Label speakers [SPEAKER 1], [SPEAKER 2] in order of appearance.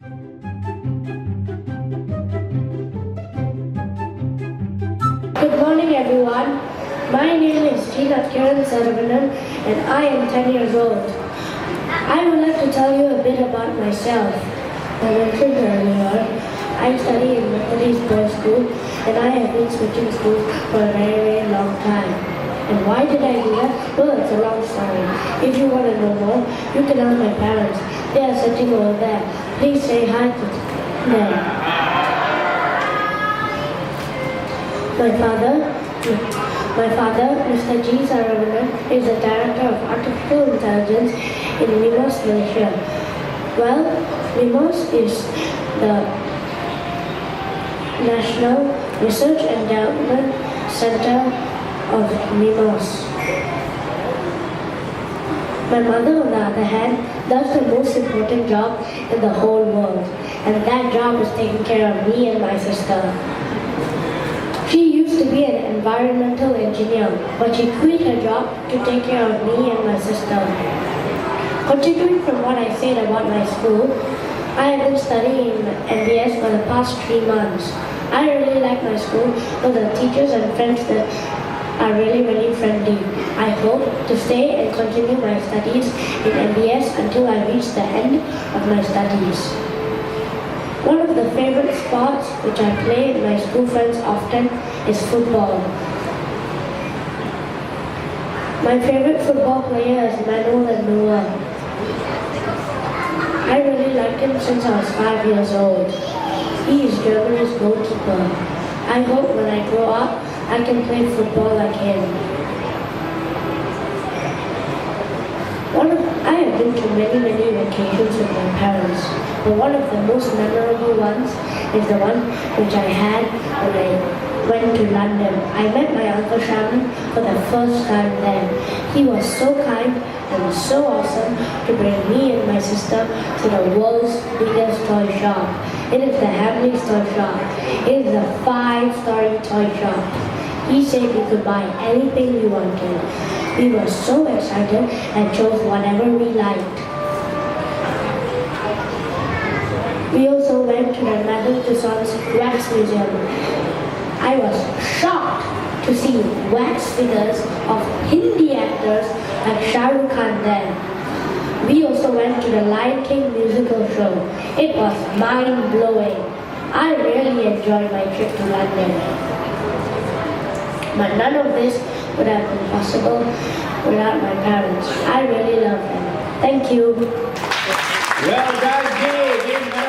[SPEAKER 1] Good morning, everyone. My name is G.Nadkiran and I am 10 years old. I would like to tell you a bit about myself. I mentioned earlier, I study in Methodist Boys School and I have been switching schools for a very, very long time. And why did I do that? Well, it's a long story. If you want to know more, you can ask my parents. They are sitting over there. Please say hi to them. My father, Mr. G. Saravanan, is the Director of Artificial Intelligence in Mimos, Malaysia. Well, Mimos is the National Research and Development Center of Mimos. My mother, on the other hand, does the most important job in the whole world, and that job is taking care of me and my sister. She used to be an environmental engineer, but she quit her job to take care of me and my sister. Continuing from what I said about my school, I have been studying MBS for the past 3 months. I really like my school with the teachers and friends that are really, really friendly. I hope to stay and continue my studies in MBS until I reach the end of my studies. One of the favorite sports which I play with my school friends often is football. My favorite football player is Manuel Noah. I really liked him since I was 5 years old. He is Germany's goalkeeper. I hope when I grow up, I can play football like him. I have been to many vacations with my parents, but one of the most memorable ones is the one which I had when I went to London. I met my Uncle Shaman for the first time there. He was so kind and so awesome to bring me and my sister to the world's biggest toy shop. It is the Hamley's Toy Shop. It is a 5-story toy shop. He said we could buy anything we wanted. We were so excited and chose whatever we liked. We also went to the Madame Tussauds Wax Museum. I was shocked to see wax figures of Hindi actors like Shah Rukh Khan there. We also went to the Lion King musical show. It was mind-blowing. I really enjoyed my trip to London. But none of this would have been possible without my parents. I really love them. Thank you.
[SPEAKER 2] Well done, G.